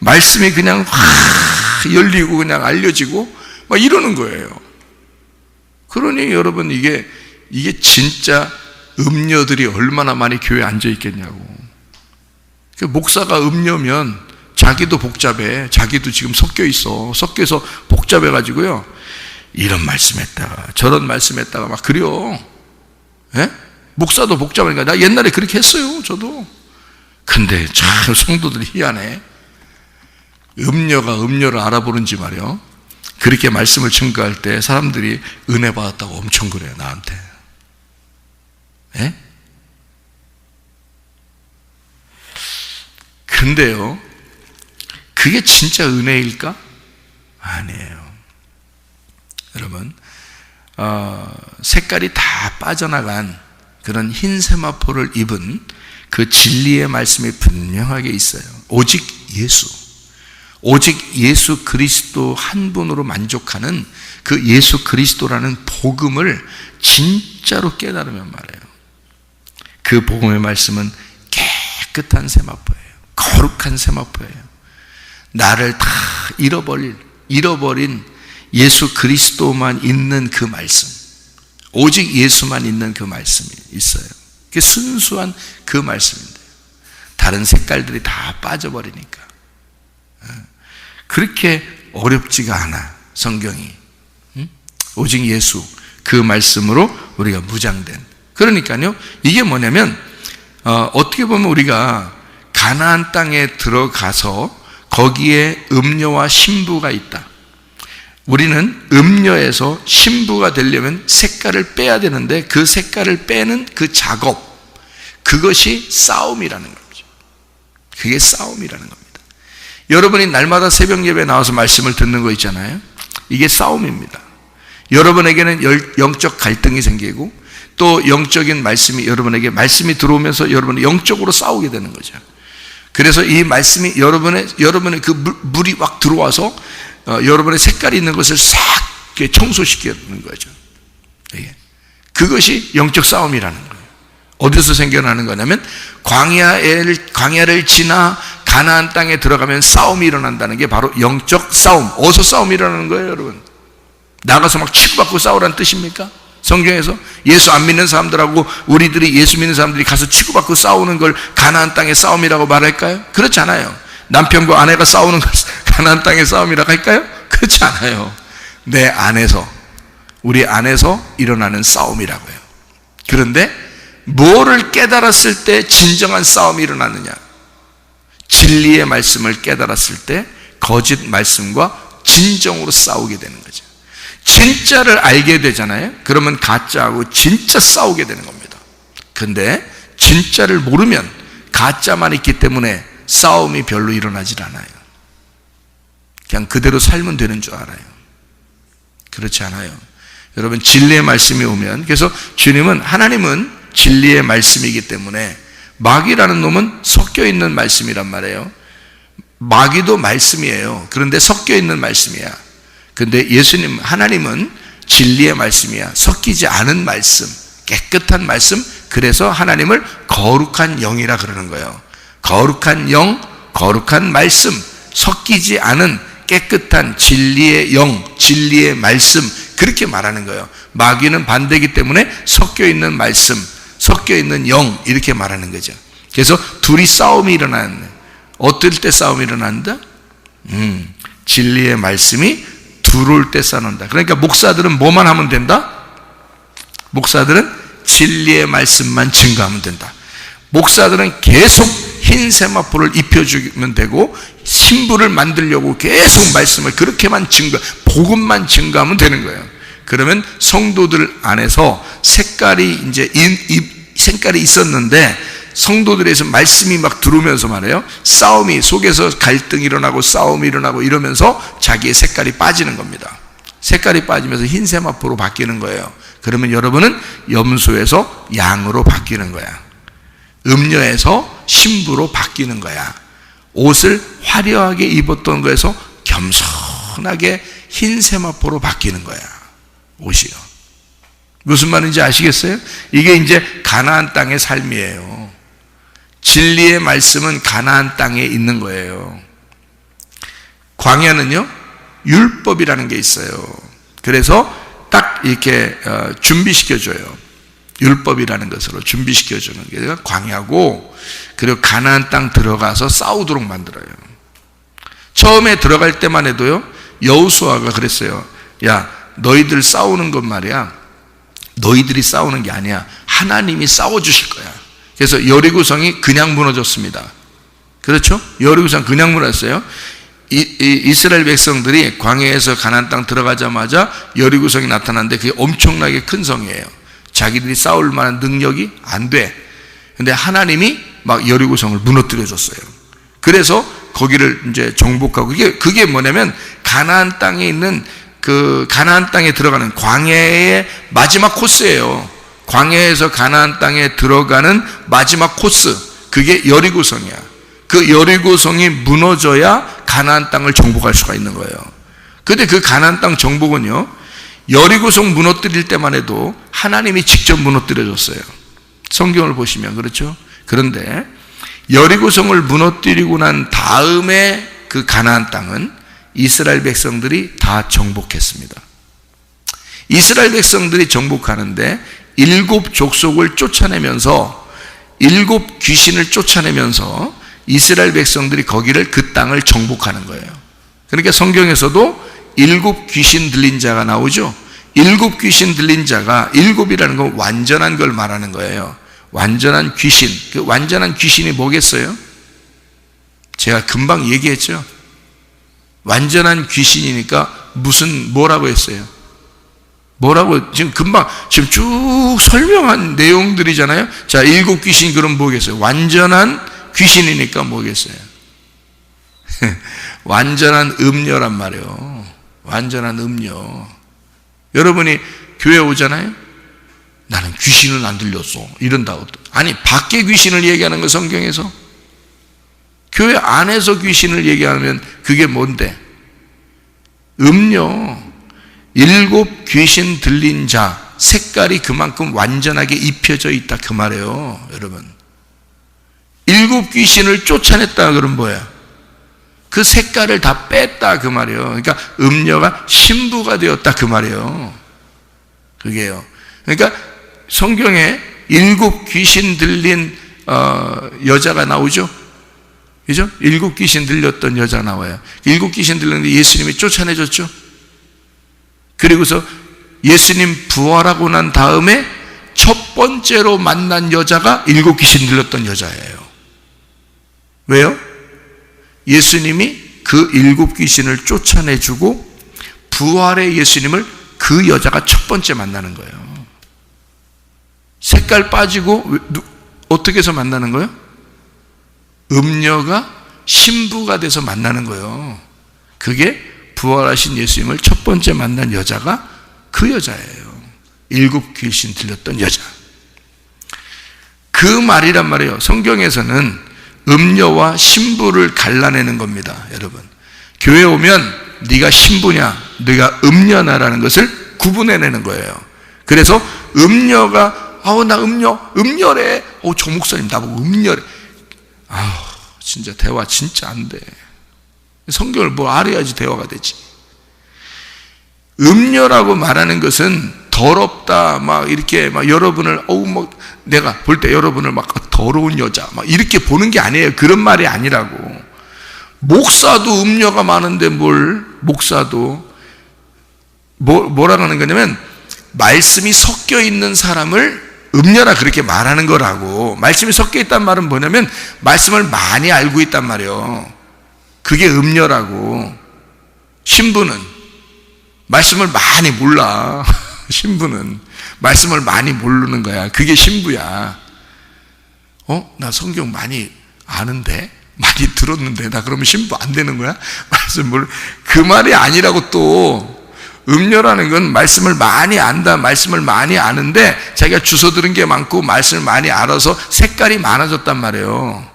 S2: 말씀이 그냥 확 열리고 그냥 알려지고 막 이러는 거예요. 그러니 여러분, 이게 진짜 음녀들이 얼마나 많이 교회에 앉아 있겠냐고. 목사가 음녀면 자기도 복잡해. 자기도 지금 섞여서 복잡해가지고요, 이런 말씀했다가 저런 말씀했다가 막 그래요. 예? 목사도 복잡하니까. 나 옛날에 그렇게 했어요, 저도. 근데 참 성도들이 희한해. 음녀가 음녀를 알아보는지 말이요, 그렇게 말씀을 증거할 때 사람들이 은혜 받았다고 엄청 그래요, 나한테. 예? 근데요, 그게 진짜 은혜일까? 아니에요. 여러분, 색깔이 다 빠져나간 그런 흰 세마포를 입은 그 진리의 말씀이 분명하게 있어요. 오직 예수 그리스도 한 분으로 만족하는 그 예수 그리스도라는 복음을 진짜로 깨달으면 말이에요, 그 복음의 말씀은 깨끗한 세마포예요. 거룩한 세마포예요. 나를 다 잃어버린 예수 그리스도만 있는 그 말씀, 오직 예수만 있는 그 말씀이 있어요. 그게 순수한 그 말씀인데, 다른 색깔들이 다 빠져버리니까. 그렇게 어렵지가 않아, 성경이. 오직 예수, 그 말씀으로 우리가 무장된. 그러니까요, 이게 뭐냐면, 어떻게 보면 우리가 가나안 땅에 들어가서 거기에 음녀와 신부가 있다. 우리는 음녀에서 신부가 되려면 색깔을 빼야 되는데, 그 색깔을 빼는 그 작업, 그것이 싸움이라는 거죠. 그게 싸움이라는 겁니다. 여러분이 날마다 새벽 예배에 나와서 말씀을 듣는 거 있잖아요. 이게 싸움입니다. 여러분에게는 영적 갈등이 생기고, 또 영적인 말씀이 여러분에게 말씀이 들어오면서 여러분은 영적으로 싸우게 되는 거죠. 그래서 이 말씀이 여러분의 그 물이 막 들어와서 여러분의 색깔이 있는 것을 싹 청소시키는 거죠. 그것이 영적 싸움이라는 거예요. 어디서 생겨나는 거냐면, 광야를 지나 가나안 땅에 들어가면 싸움이 일어난다는 게 바로 영적 싸움. 어디서 싸움이 일어나는 거예요, 여러분? 나가서 막 치고받고 싸우라는 뜻입니까? 성경에서 예수 안 믿는 사람들하고 우리들이 예수 믿는 사람들이 가서 치고받고 싸우는 걸 가나안 땅의 싸움이라고 말할까요? 그렇지 않아요. 남편과 아내가 싸우는 걸 가나안 땅의 싸움이라고 할까요? 그렇지 않아요. 내 안에서, 우리 안에서 일어나는 싸움이라고요. 그런데 뭐를 깨달았을 때 진정한 싸움이 일어나느냐? 진리의 말씀을 깨달았을 때 거짓 말씀과 진정으로 싸우게 되는 거죠. 진짜를 알게 되잖아요. 그러면 가짜하고 진짜 싸우게 되는 겁니다. 근데 진짜를 모르면 가짜만 있기 때문에 싸움이 별로 일어나질 않아요. 그냥 그대로 살면 되는 줄 알아요. 그렇지 않아요. 여러분, 진리의 말씀이 오면, 그래서 주님은, 하나님은 진리의 말씀이기 때문에 마귀라는 놈은 섞여 있는 말씀이란 말이에요. 마귀도 말씀이에요. 그런데 섞여 있는 말씀이야. 근데 예수님, 하나님은 진리의 말씀이야. 섞이지 않은 말씀, 깨끗한 말씀. 그래서 하나님을 거룩한 영이라 그러는 거예요. 거룩한 영, 거룩한 말씀, 섞이지 않은 깨끗한 진리의 영, 진리의 말씀, 그렇게 말하는 거예요. 마귀는 반대이기 때문에 섞여 있는 말씀, 섞여 있는 영, 이렇게 말하는 거죠. 그래서 둘이 싸움이 일어나는, 어떨 때 싸움이 일어난다? 진리의 말씀이 들어올 때 싸운다. 그러니까 목사들은 뭐만 하면 된다? 목사들은 진리의 말씀만 증거하면 된다. 목사들은 계속 흰 세마포를 입혀주면 되고, 신부를 만들려고 계속 말씀을 그렇게만 복음만 증거하면 되는 거예요. 그러면 성도들 안에서 색깔이 있었는데, 성도들에서 말씀이 막 들어오면서 말해요, 싸움이, 속에서 갈등이 일어나고 싸움이 일어나고 이러면서 자기의 색깔이 빠지는 겁니다. 색깔이 빠지면서 흰 세마포로 바뀌는 거예요. 그러면 여러분은 염소에서 양으로 바뀌는 거야. 음녀에서 신부로 바뀌는 거야. 옷을 화려하게 입었던 거에서 겸손 환하게 흰 세마포로 바뀌는 거야. 옷이요. 무슨 말인지 아시겠어요? 이게 이제 가나안 땅의 삶이에요. 진리의 말씀은 가나안 땅에 있는 거예요. 광야는요, 율법이라는 게 있어요. 그래서 딱 이렇게 준비시켜줘요. 율법이라는 것으로 준비시켜주는 게 광야고, 그리고 가나안 땅 들어가서 싸우도록 만들어요. 처음에 들어갈 때만 해도요, 여호수아가 그랬어요. 야, 너희들 싸우는 것 말이야, 너희들이 싸우는 게 아니야, 하나님이 싸워주실 거야. 그래서 여리고성이 그냥 무너졌습니다. 그렇죠? 여리고성 그냥 무너졌어요. 이스라엘 백성들이 광야에서 가나안 땅 들어가자마자 여리고성이 나타났는데 그게 엄청나게 큰 성이에요. 자기들이 싸울 만한 능력이 안 돼. 근데 하나님이 막 여리고성을 무너뜨려 줬어요. 그래서 거기를 이제 정복하고, 그게 뭐냐면 가나안 땅에 있는 그 가나안 땅에 들어가는 광야의 마지막 코스예요. 광야에서 가나안 땅에 들어가는 마지막 코스, 그게 여리고성이야. 그 여리고성이 무너져야 가나안 땅을 정복할 수가 있는 거예요. 근데 그 가나안 땅 정복은요, 여리고성 무너뜨릴 때만 해도 하나님이 직접 무너뜨려 줬어요. 성경을 보시면 그렇죠? 그런데 여리고성을 무너뜨리고 난 다음에 그 가나안 땅은 이스라엘 백성들이 다 정복했습니다. 이스라엘 백성들이 정복하는데 7 족속을 쫓아내면서, 7 귀신을 쫓아내면서 이스라엘 백성들이 거기를, 그 땅을 정복하는 거예요. 그러니까 성경에서도 7 귀신 들린 자가 나오죠. 7 귀신 들린 자가, 7이라는 건 완전한 걸 말하는 거예요. 완전한 귀신. 그 완전한 귀신이 뭐겠어요? 제가 금방 얘기했죠. 완전한 귀신이니까 뭐라고 했어요? 뭐라고 지금 금방 지금 쭉 설명한 내용들이잖아요. 자, 7 귀신 그럼 뭐겠어요? 완전한 귀신이니까 뭐겠어요? 완전한 음녀란 말이에요. 완전한 음녀. 여러분이 교회 오잖아요. 나는 귀신은 안 들렸어, 이런다. 아니, 밖에 귀신을 얘기하는 거 성경에서? 교회 안에서 귀신을 얘기하면 그게 뭔데? 음녀. 7 귀신 들린 자, 색깔이 그만큼 완전하게 입혀져 있다, 그 말이에요. 여러분, 7 귀신을 쫓아냈다 그럼 뭐야? 그 색깔을 다 뺐다, 그 말이에요. 그러니까 음녀가 신부가 되었다, 그 말이에요. 그게요. 그러니까 성경에 7 귀신 들린 여자가 나오죠. 그죠? 7 귀신 들렸던 여자 나와요. 7 귀신 들렸는데 예수님이 쫓아내줬죠. 그리고서 예수님 부활하고 난 다음에 첫 번째로 만난 여자가 7 귀신 들렸던 여자예요. 왜요? 예수님이 그 7 귀신을 쫓아내주고 부활의 예수님을 그 여자가 첫 번째 만나는 거예요. 색깔 빠지고 어떻게 해서 만나는 거예요? 음녀가 신부가 돼서 만나는 거예요. 그게 부활하신 예수님을 첫 번째 만난 여자가 그 여자예요. 7 귀신 들렸던 여자. 그 말이란 말이에요. 성경에서는 음녀와 신부를 갈라내는 겁니다. 여러분, 교회 오면 네가 신부냐 네가 음녀나라는 것을 구분해내는 거예요. 그래서 음녀가 나 음녀래. 저 목사님 나보고 음녀래. 진짜 대화 진짜 안 돼. 성경을 뭐 알아야지 대화가 되지. 음녀라고 말하는 것은 더럽다, 막 이렇게 막 여러분을 내가 볼 때 여러분을 막 더러운 여자 막 이렇게 보는 게 아니에요. 그런 말이 아니라고. 목사도 음녀가 많은데 목사도 뭐라고 하는 거냐면 말씀이 섞여 있는 사람을 음녀라 그렇게 말하는 거라고. 말씀이 섞여 있단 말은 뭐냐면 말씀을 많이 알고 있단 말이에요. 그게 음녀라고. 신부는 말씀을 많이 몰라. 신부는 말씀을 많이 모르는 거야. 그게 신부야. 나 성경 많이 아는데, 많이 들었는데 나 그러면 신부 안 되는 거야? 그 말이 아니라고. 또 음녀라는 건 말씀을 많이 안다, 말씀을 많이 아는데 자기가 주워 들은 게 많고 말씀을 많이 알아서 색깔이 많아졌단 말이에요.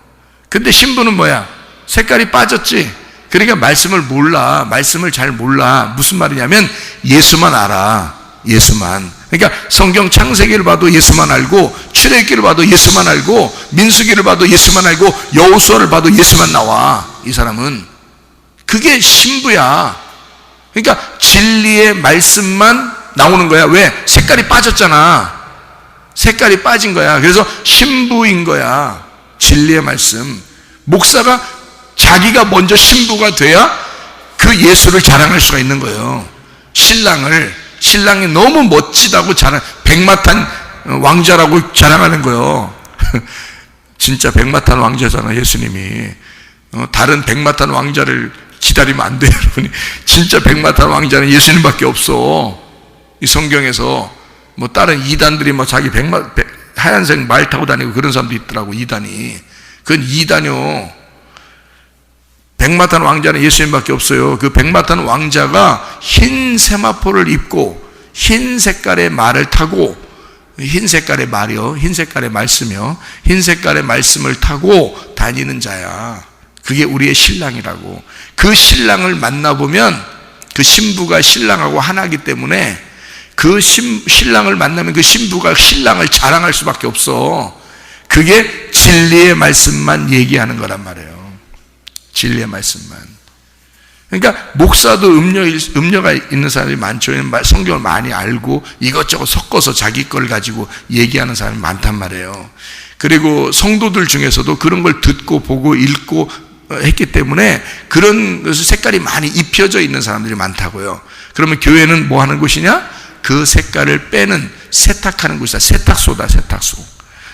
S2: 근데 신부는 뭐야? 색깔이 빠졌지. 그러니까 말씀을 몰라. 말씀을 잘 몰라. 무슨 말이냐면 예수만 알아. 예수만. 그러니까 성경 창세기를 봐도 예수만 알고, 출애굽기를 봐도 예수만 알고, 민수기를 봐도 예수만 알고, 여호수아를 봐도 예수만 나와. 이 사람은. 그게 신부야. 그러니까 진리의 말씀만 나오는 거야. 왜? 색깔이 빠졌잖아. 색깔이 빠진 거야. 그래서 신부인 거야. 진리의 말씀. 목사가 자기가 먼저 신부가 돼야 그 예수를 자랑할 수가 있는 거예요. 신랑이 너무 멋지다고 백마탄 왕자라고 자랑하는 거예요. 진짜 백마탄 왕자잖아, 예수님이. 다른 백마탄 왕자를 기다리면 안 돼요, 여러분이. 진짜 백마탄 왕자는 예수님밖에 없어. 이 성경에서 뭐 다른 이단들이 뭐 자기 하얀색 말 타고 다니고 그런 사람도 있더라고, 이단이. 그건 이단이요. 백마탄 왕자는 예수님밖에 없어요. 그 백마탄 왕자가 흰 세마포를 입고 흰 색깔의 말을 타고, 흰 색깔의 말이요, 흰 색깔의 말씀이요, 흰 색깔의 말씀을 타고 다니는 자야. 그게 우리의 신랑이라고. 그 신랑을 만나보면 그 신부가 신랑하고 하나이기 때문에 그 신랑을 만나면 그 신부가 신랑을 자랑할 수밖에 없어. 그게 진리의 말씀만 얘기하는 거란 말이에요. 진리의 말씀만. 그러니까 목사도 음료가 있는 사람이 많죠. 성경을 많이 알고 이것저것 섞어서 자기 걸 가지고 얘기하는 사람이 많단 말이에요. 그리고 성도들 중에서도 그런 걸 듣고 보고 읽고 했기 때문에 그런 것을 색깔이 많이 입혀져 있는 사람들이 많다고요. 그러면 교회는 뭐 하는 곳이냐? 그 색깔을 빼는, 세탁하는 곳이다. 세탁소다, 세탁소.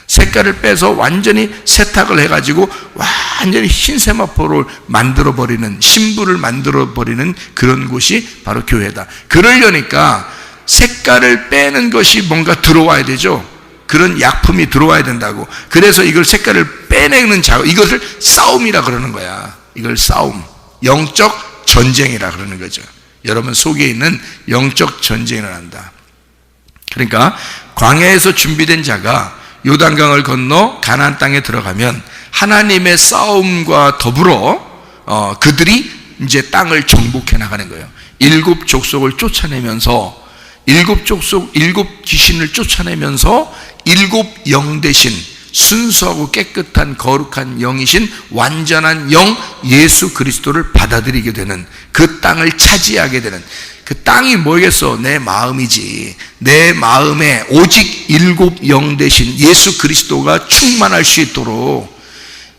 S2: 색깔을 빼서 완전히 세탁을 해가지고 완전히 흰 세마포를 만들어버리는, 신부를 만들어버리는 그런 곳이 바로 교회다. 그러려니까 색깔을 빼는 것이 뭔가 들어와야 되죠. 그런 약품이 들어와야 된다고. 그래서 이걸 색깔을 빼내는 작업, 이것을 싸움이라 그러는 거야. 이걸 싸움, 영적 전쟁이라 그러는 거죠. 여러분 속에 있는 영적 전쟁을 한다. 그러니까 광야에서 준비된 자가 요단강을 건너 가나안 땅에 들어가면 하나님의 싸움과 더불어 그들이 이제 땅을 정복해 나가는 거예요. 7 족속을 쫓아내면서, 7 족속 7 귀신을 쫓아내면서 7 영 대신 순수하고 깨끗한 거룩한 영이신 완전한 영 예수 그리스도를 받아들이게 되는, 그 땅을 차지하게 되는, 그 땅이 뭐겠어? 내 마음이지. 내 마음에 오직 7 영 대신 예수 그리스도가 충만할 수 있도록,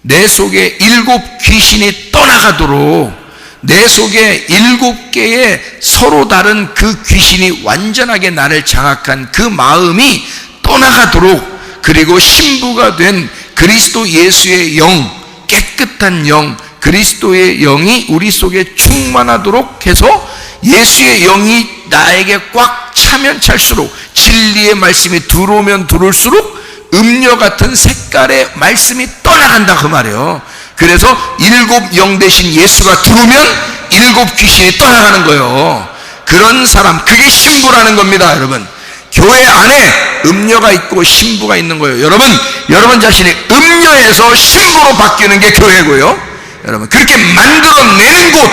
S2: 내 속에 7 귀신이 떠나가도록, 내 속에 7개의 서로 다른 그 귀신이 완전하게 나를 장악한 그 마음이 떠나가도록, 그리고 신부가 된 그리스도 예수의 영, 깨끗한 영, 그리스도의 영이 우리 속에 충만하도록 해서 예수의 영이 나에게 꽉 차면 찰수록, 진리의 말씀이 들어오면 들어올수록 음료 같은 색깔의 말씀이 떠나간다 그 말이에요. 그래서 7 영 대신 예수가 들어오면 7 귀신이 떠나가는 거예요. 그런 사람, 그게 신부라는 겁니다. 여러분, 교회 안에 음료가 있고 신부가 있는 거예요. 여러분 자신이 음료에서 신부로 바뀌는 게 교회고요. 여러분, 그렇게 만들어내는 곳,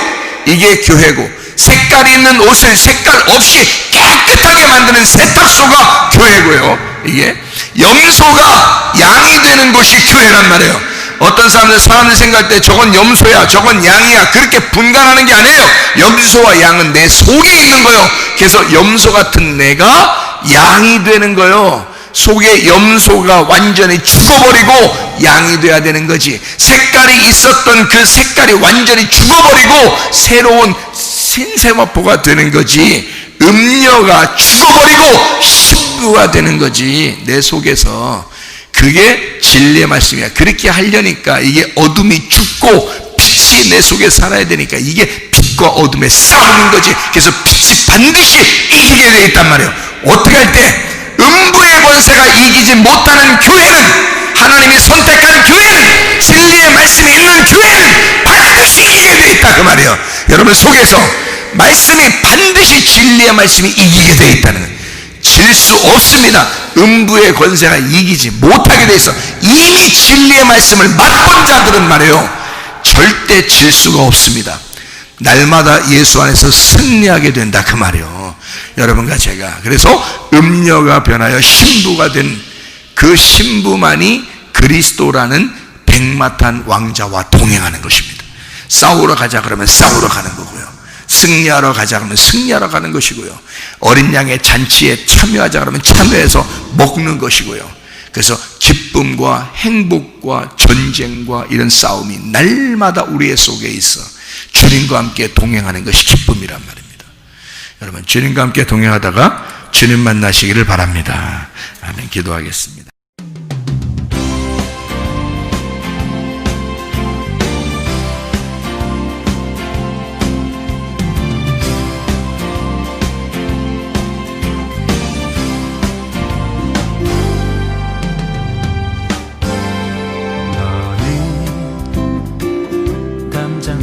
S2: 이게 교회고, 색깔 있는 옷을 색깔 없이 깨끗하게 만드는 세탁소가 교회고요. 이게 염소가 양이 되는 곳이 교회란 말이에요. 어떤 사람들 생각할 때 저건 염소야, 저건 양이야, 그렇게 분간하는 게 아니에요. 염소와 양은 내 속에 있는 거예요. 그래서 염소 같은 내가 양이 되는 거예요. 속에 염소가 완전히 죽어버리고 양이 돼야 되는 거지. 색깔이 있었던 그 색깔이 완전히 죽어버리고 새로운 신세마포가 되는 거지. 음료가 죽어버리고 신부가 되는 거지, 내 속에서. 그게 진리의 말씀이야. 그렇게 하려니까 이게 어둠이 죽고 빛이 내 속에 살아야 되니까 이게 빛과 어둠의 싸움인 거지. 그래서 빛이 반드시 이기게 되어 있단 말이에요. 어떻게 할 때? 음부의 권세가 이기지 못하는 교회는, 하나님이 선택한 교회는, 진리의 말씀이 있는 교회는 반드시 이기게 되어 있다 그 말이에요. 여러분 속에서 말씀이 반드시, 진리의 말씀이 이기게 되어 있다는 거예요. 질 수 없습니다. 음부의 권세가 이기지 못하게 되어 있어. 이미 진리의 말씀을 맛본 자들은 말이에요, 절대 질 수가 없습니다. 날마다 예수 안에서 승리하게 된다 그 말이요. 여러분과 제가 그래서 음녀가 변하여 신부가 된 그 신부만이 그리스도라는 백마탄 왕자와 동행하는 것입니다. 싸우러 가자 그러면 싸우러 가는 거고요, 승리하러 가자 그러면 승리하러 가는 것이고요, 어린 양의 잔치에 참여하자 그러면 참여해서 먹는 것이고요. 그래서 기쁨과 행복과 전쟁과 이런 싸움이 날마다 우리의 속에 있어 주님과 함께 동행하는 것이 기쁨이란 말입니다. 여러분, 주님과 함께 동행하다가 주님 만나시기를 바랍니다. 아멘. 기도하겠습니다.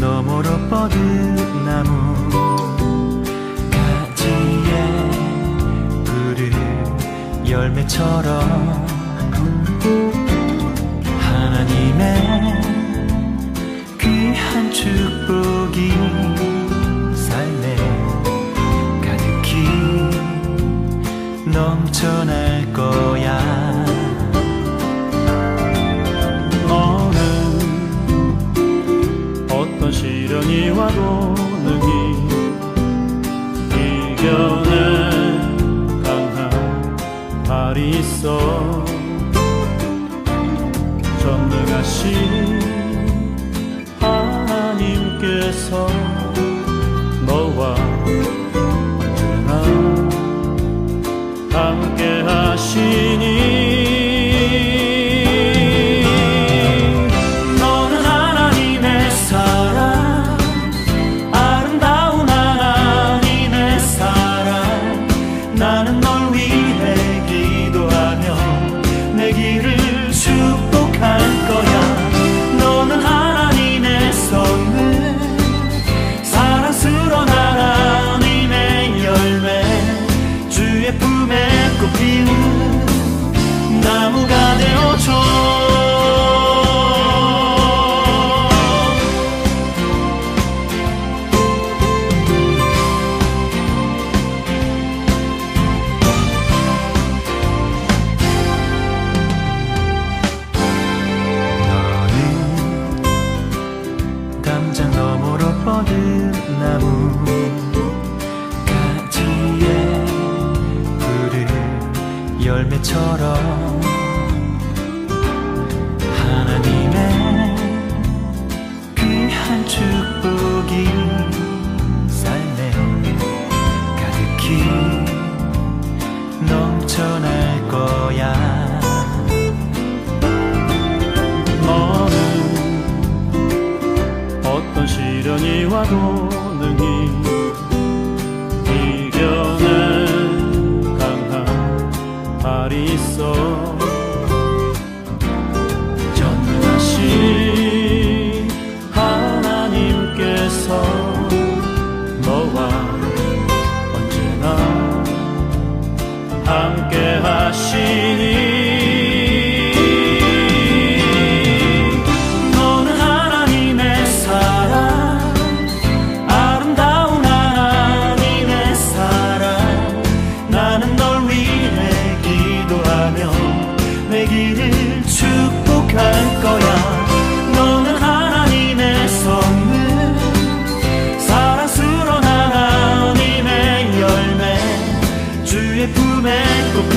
S3: 너머로 뻗은 나무 가지에 푸른 열매처럼 하나님의 귀한 축복이 삶에 가득히 넘쳐날 거야.
S4: 시련이 와도 능히 이겨낼 강한 발이 있어. 전능하신 하나님께서 너와 언제나 함께 하시니 나무가 되어줘.
S3: 너는 담장 너머로 뻗은 나무 가지에 푸른 열매처럼 하나님의 귀한 축복이 삶에 가득히 넘쳐날 거야.
S4: 너는 어떤 시련이 와도 능히 이겨낼 강한 발이 있어. 전능하신 하나님께서 너와 언제나 함께 하시니 너는 하나님의 사랑, 아름다운 하나님의 사랑. 나는 널 위해 기도하며 내 길을 축복할 거야. 너는 하나님의 선물, 사랑스러운 하나님의 열매, 주의 품에 꼭